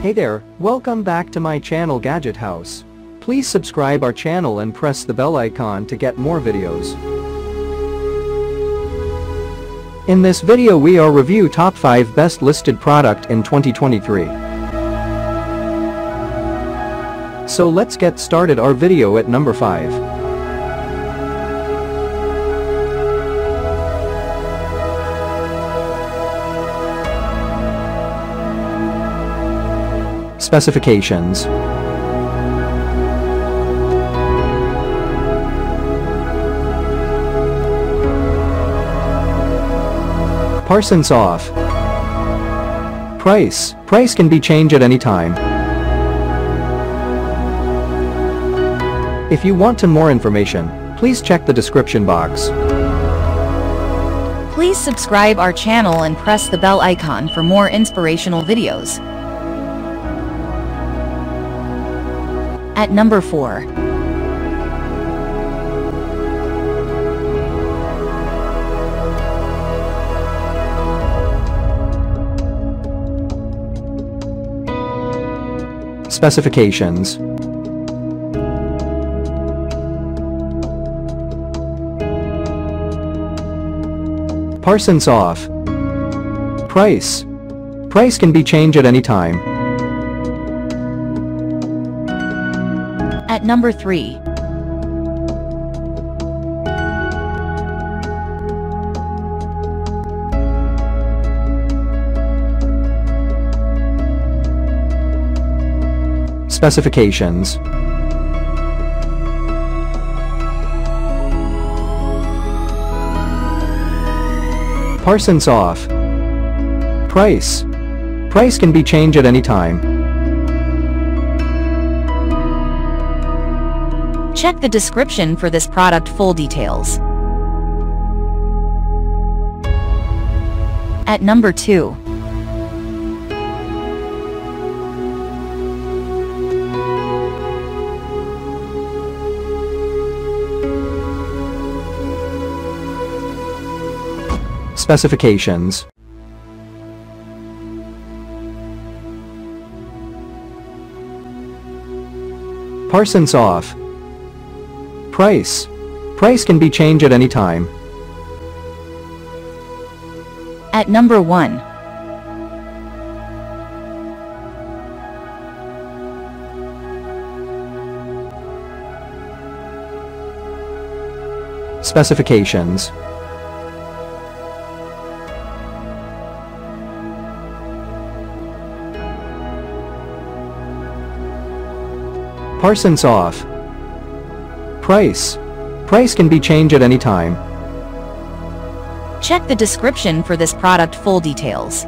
Hey there, welcome back to my channel Gadget House. Please subscribe our channel and press the bell icon to get more videos. In this video we are review top 5 best listed product in 2023. So let's get started our video at number 5. Specifications. Parsons off. Price can be changed at any time. If you want more information, please check the description box. Please subscribe our channel and press the bell icon for more inspirational videos. At number 4. Specifications. Parsons off. Price can be changed at any time. At number 3. Specifications. Parsons off. Price can be changed at any time. Check the description for this product full details. At number 2. Specifications. Parsons off. Price can be changed at any time. At number 1. Specifications. Parsons off. Price can be changed at any time. Check the description for this product full details.